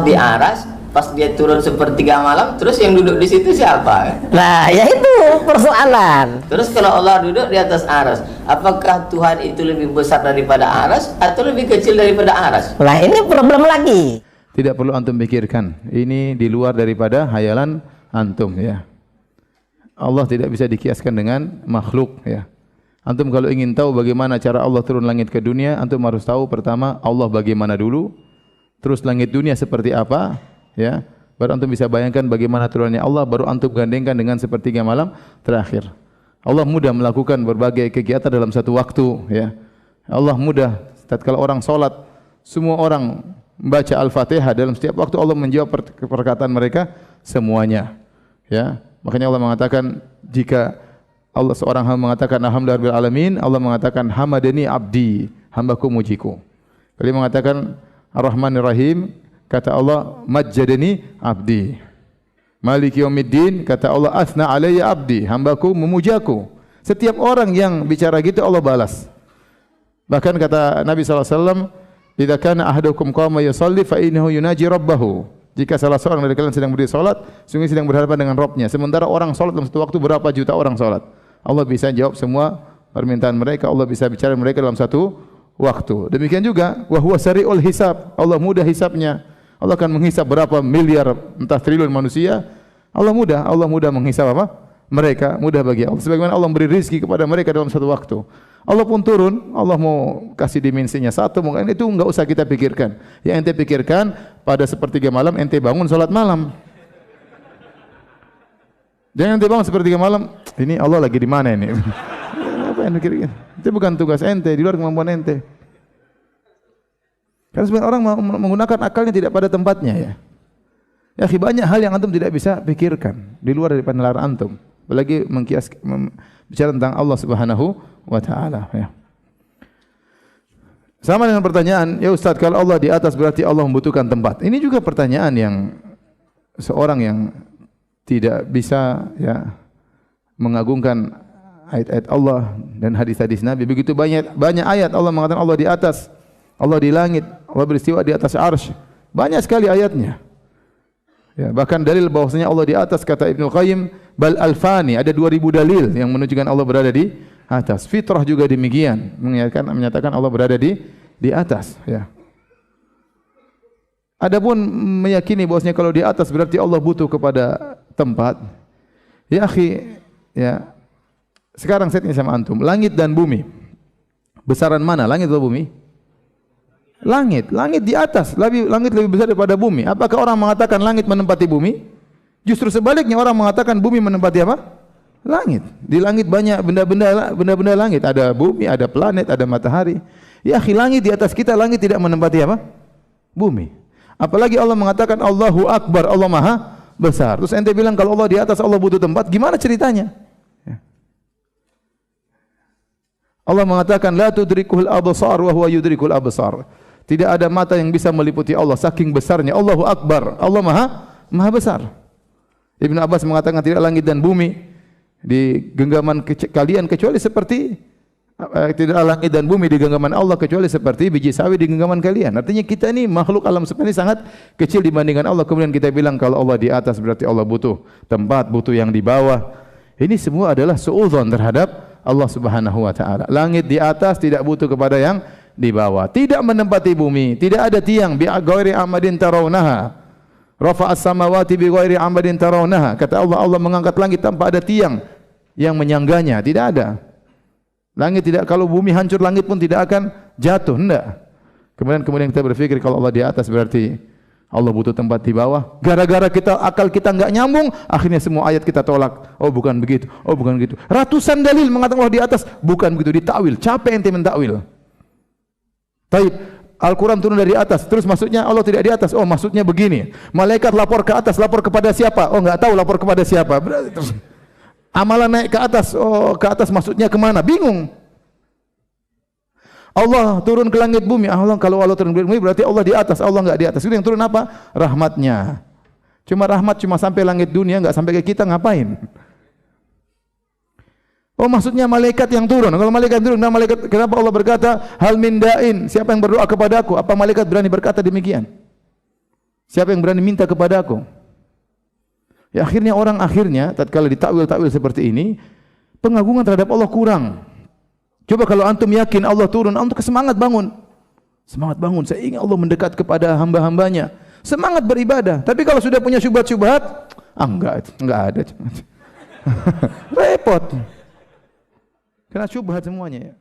di aras, pas dia turun sepertiga malam, terus yang duduk di situ siapa? Nah, ya itu persoalan. Terus kalau Allah duduk di atas aras, apakah Tuhan itu lebih besar daripada aras atau lebih kecil daripada aras? Nah, ini problem lagi. Tidak perlu antum pikirkan. Ini di luar daripada hayalan antum ya. Allah tidak bisa dikiaskan dengan makhluk ya. Antum kalau ingin tahu bagaimana cara Allah turun langit ke dunia, antum harus tahu pertama Allah bagaimana dulu, terus langit dunia seperti apa ya. Baru antum bisa bayangkan bagaimana turunnya Allah, baru antum gandengkan dengan sepertiga malam terakhir. Allah mudah melakukan berbagai kegiatan dalam satu waktu ya. Allah mudah tatkala orang salat, semua orang membaca Al-Fatihah, dalam setiap waktu Allah menjawab perkataan mereka semuanya ya. Makanya Allah mengatakan, jika Allah seorang hamba mengatakan alhamdulillahirabbil alamin, Allah mengatakan hamadani abdi, hambaku mujiku. Kalau dia mengatakan Ar-Rahmanir Rahim, kata Allah majjadani abdi. Maliki yaumiddin, kata Allah asna alayya abdi, hambaku memujaku. Setiap orang yang bicara gitu Allah balas. Bahkan kata Nabi sallallahu alaihi wasallam, "Idza kana ahadukum qama yusalli fa innahu yunaji rabbahu." Jika salah seorang dari kalian sedang berdiri salat, sungguh sedang berhadapan dengan Rabb-nya. Sementara orang salat dalam satu waktu berapa juta orang salat. Allah bisa jawab semua permintaan mereka, Allah bisa bicara mereka dalam satu waktu. Demikian juga wa huwa sari'ul hisab. Allah mudah hisabnya. Allah akan menghisab berapa miliar entah triliun manusia. Allah mudah menghisab apa? Mereka, mudah bagi Allah. Sebagaimana Allah memberi rezeki kepada mereka dalam satu waktu. Allah pun turun, Allah mau kasih dimensinya satu, mungkin itu enggak usah kita pikirkan. Yang ente pikirkan pada sepertiga malam ente bangun salat malam. Jangan ente bangun sepertiga malam, ini Allah lagi di mana ini? Apa yang pikirkan? Itu bukan tugas ente, di luar kemampuan ente. Karena sebenarnya orang menggunakan akalnya tidak pada tempatnya ya. Ya, banyak hal yang antum tidak bisa pikirkan di luar daripada nalar antum. Apalagi bicara tentang Allah Subhanahu wa taala ya. Sama dengan pertanyaan, ya Ustaz, kalau Allah di atas berarti Allah membutuhkan tempat. Ini juga pertanyaan yang seorang yang tidak bisa ya mengagungkan ayat-ayat Allah dan hadis-hadis Nabi. Begitu banyak ayat Allah mengatakan Allah di atas, Allah di langit, Allah beristiwa di atas arsy. Banyak sekali ayatnya. Ya, bahkan dalil bahwasanya Allah di atas, kata Ibnu Qayyim, bal alfani, ada 2000 dalil yang menunjukkan Allah berada di atas. Fitrah juga demikian, menyatakan Allah berada di atas ya. Adapun meyakini bahwasanya kalau di atas berarti Allah butuh kepada tempat. Ya akhi, ya. Sekarang saya tanya sama antum, langit dan bumi. Besaran mana, langit atau bumi? Langit di atas, langit lebih besar daripada bumi. Apakah orang mengatakan langit menempati bumi? Justru sebaliknya, orang mengatakan bumi menempati apa? Langit. Di langit banyak benda-benda langit, ada bumi, ada planet, ada matahari. Ya akhi, langit di atas kita, langit tidak menempati apa? Bumi. Apalagi Allah mengatakan Allahu Akbar, Allah Maha besar. Terus ente bilang kalau Allah di atas, Allah butuh tempat, gimana ceritanya? Ya. Allah mengatakan la tudrikuhul absar wa huwa yudrikul absar. Tidak ada mata yang bisa meliputi Allah saking besarnya. Allahu Akbar, Allah Maha besar. Ibnu Abbas mengatakan tidak langit dan bumi di genggaman kalian kecuali seperti tidak langit dan bumi di genggaman Allah kecuali seperti biji sawi di genggaman kalian. Artinya kita ini makhluk alam semesta ini sangat kecil dibandingkan Allah. Kemudian kita bilang kalau Allah di atas berarti Allah butuh tempat, butuh yang di bawah. Ini semua adalah suudzon terhadap Allah Subhanahu wa taala. Langit di atas tidak butuh kepada yang di bawah. Tidak menempati bumi, tidak ada tiang bi ghairi amadin tarawnaha. Rafa'as samawati bi ghairi amadin tarawnaha. Kata Allah, Allah mengangkat langit tanpa ada tiang yang menyangganya, tidak ada. Langit tidak, kalau bumi hancur langit pun tidak akan jatuh, enggak. Kemudian kita berpikir kalau Allah di atas berarti Allah butuh tempat di bawah. Gara-gara akal kita enggak nyambung, akhirnya semua ayat kita tolak. Oh bukan begitu, oh bukan begitu. Ratusan dalil mengatakan Allah di atas, bukan begitu, ditakwil. Capek ente mentakwil. Taib, Al-Quran turun dari atas, terus maksudnya Allah tidak di atas. Oh maksudnya begini, malaikat lapor ke atas, lapor kepada siapa? Oh enggak tahu lapor kepada siapa. Terus amalan naik ke atas, oh ke atas maksudnya kemana? Bingung. Allah turun ke langit bumi. Allah, kalau Allah turun ke langit bumi berarti Allah di atas. Allah enggak di atas. Itu yang turun apa? Rahmatnya. Cuma rahmat cuma sampai langit dunia, enggak sampai ke kita, ngapain? Oh maksudnya malaikat yang turun. Kalau malaikat turun, nah malaikat, kenapa Allah berkata hal min da'in? Siapa yang berdoa kepadaku? Apa malaikat berani berkata demikian? Siapa yang berani minta kepadaku? Ya akhirnya orang tatkala ditakwil-takwil seperti ini, pengagungan terhadap Allah kurang. Coba kalau antum yakin Allah turun, antum semangat bangun. Semangat bangun, saya ingin Allah mendekat kepada hamba-hambanya. Semangat beribadah. Tapi kalau sudah punya syubhat-syubhat, enggak ada. Repot. Kena syubhat semuanya ya.